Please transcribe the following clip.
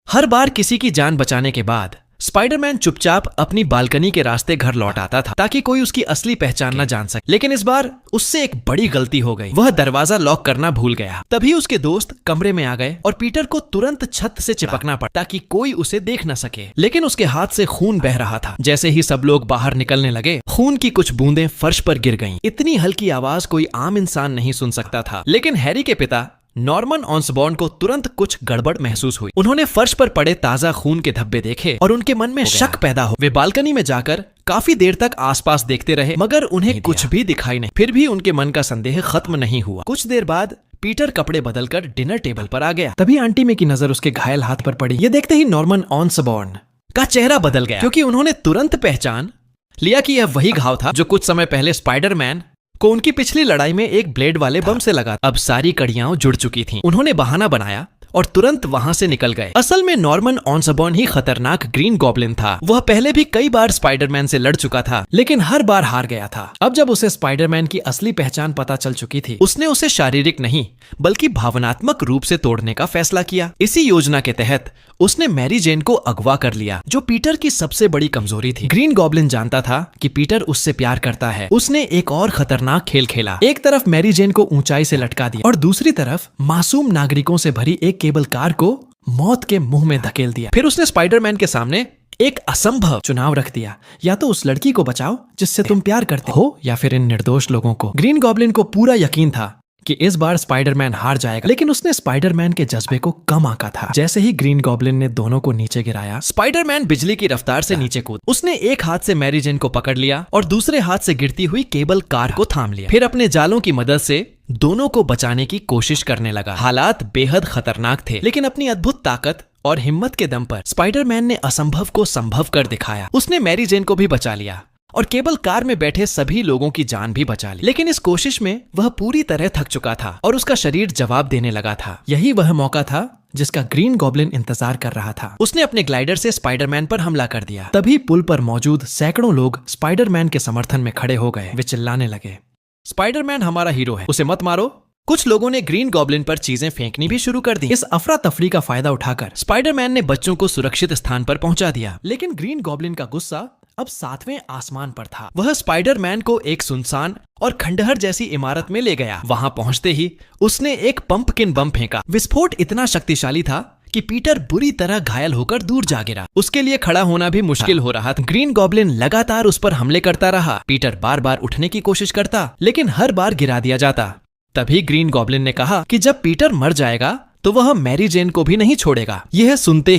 हर बार किसी की जान बचाने के बाद स्पाइडरमैन चुपचाप अपनी बालकनी के रास्ते घर लौट आता था ताकि कोई उसकी असली पहचान न जान सके। लेकिन इस बार उससे एक बड़ी गलती हो गई। वह दरवाजा लॉक करना भूल गया। तभी उसके दोस्त कमरे में आ गए और पीटर को तुरंत छत से चिपकना पड़ा ताकि कोई उसे देख न सके। लेकिन उसके हाथ से खून बह रहा था। जैसे ही सब लोग बाहर निकलने लगे, खून की कुछ बूंदें फर्श पर गिर गईं। इतनी हल्की आवाज कोई आम इंसान नहीं सुन सकता था। लेकिन हैरी के पिता नॉर्मन ऑसबॉर्न को तुरंत कुछ गड़बड़ महसूस हुई। उन्होंने फर्श पर पड़े ताजा खून के धब्बे देखे और उनके मन में शक पैदा हो। वे बालकनी में जाकर काफी देर तक आसपास देखते रहे, मगर उन्हें कुछ भी दिखाई नहीं। फिर भी उनके मन का संदेह खत्म नहीं हुआ। कुछ देर बाद पीटर कपड़े बदलकर डिनर टेबल पर आ गया। तभी आंटी में की नजर उसके घायल हाथ पर पड़ी। ये देखते ही नॉर्मन ऑसबॉर्न का चेहरा बदल गया, क्योंकि उन्होंने तुरंत पहचान लिया कि यह वही घाव था जो कुछ समय पहले स्पाइडरमैन को उनकी पिछली लड़ाई में एक ब्लेड वाले बम से लगा। अब सारी कड़ियां जुड़ चुकी थीं। उन्होंने बहाना बनाया और तुरंत वहां से निकल गए। असल में नॉर्मन ऑसबॉर्न ही खतरनाक ग्रीन गॉब्लिन था। वह पहले भी कई बार स्पाइडरमैन से लड़ चुका था, लेकिन हर बार हार गया था। अब जब उसे स्पाइडरमैन की असली पहचान पता चल चुकी थी, उसने उसे शारीरिक नहीं बल्कि भावनात्मक रूप से तोड़ने का फैसला किया। इसी योजना के तहत उसने मैरी जेन को अगवा कर लिया, जो पीटर की सबसे बड़ी कमजोरी थी। ग्रीन गॉब्लिन जानता था कि पीटर उससे प्यार करता है। उसने एक और खतरनाक खेल खेला। एक तरफ मैरी जेन को ऊंचाई से लटका दिया और दूसरी तरफ मासूम नागरिकों से भरी एक केबल कार को मौत के मुंह में धकेल दिया। फिर उसने स्पाइडरमैन के सामने एक असंभव चुनाव रख दिया, या तो उस लड़की को बचाओ जिससे तुम प्यार करते हो, या फिर इन निर्दोष लोगों को। ग्रीन गॉब्लिन को पूरा यकीन था कि इस बार स्पाइडरमैन हार जाएगा, लेकिन उसने स्पाइडरमैन के जज्बे को कम आंका था। जैसे ही ग्रीन गॉब्लिन ने दोनों को नीचे गिराया, स्पाइडरमैन बिजली की रफ्तार से नीचे कूद। उसने एक हाथ से मैरी जेन को पकड़ लिया और दूसरे हाथ से गिरती हुई केबल कार को थाम लिया। फिर अपने जालों की मदद से दोनों को बचाने की कोशिश करने लगा। हालात बेहद खतरनाक थे, लेकिन अपनी अद्भुत ताकत और हिम्मत के दम पर स्पाइडरमैन ने असंभव को संभव कर दिखाया। उसने मैरी जेन को भी बचा लिया और केबल कार में बैठे सभी लोगों की जान भी बचा ली। लेकिन इस कोशिश में वह पूरी तरह थक चुका था और उसका शरीर जवाब देने लगा था। यही वह मौका था जिसका ग्रीन गॉब्लिन इंतजार कर रहा था। उसने अपने ग्लाइडर से स्पाइडरमैन पर हमला कर दिया। तभी पुल पर मौजूद सैकड़ों लोग स्पाइडरमैन के समर्थन में खड़े हो गए। वे चिल्लाने लगे, स्पाइडरमैन हमारा हीरो है, उसे मत मारो। कुछ लोगों ने ग्रीन गॉब्लिन पर चीजें फेंकनी भी शुरू कर दी। इस अफरा तफरी का फायदा उठाकर स्पाइडरमैन ने बच्चों को सुरक्षित स्थान पर पहुंचा दिया। लेकिन ग्रीन गॉब्लिन का गुस्सा अब 7वें आसमान पर था। वह स्पाइडरमैन को एक सुनसान और खंडहर जैसी इमारत में ले गया। वहां पहुंचते ही उसने एक पंपकिन बम फेंका। विस्फोट इतना शक्तिशाली था कि पीटर बुरी तरह घायल होकर दूर जा गिरा। उसके लिए खड़ा होना भी मुश्किल हो रहा था। ग्रीन गॉब्लिन लगातार उस पर हमले करता रहा। पीटर बार बार उठने की कोशिश करता, लेकिन हर बार गिरा दिया जाता। तभी ग्रीन गॉब्लिन ने कहा कि जब पीटर मर जाएगा तो वह मैरी जेन को भी नहीं छोड़ेगा। यह सुनते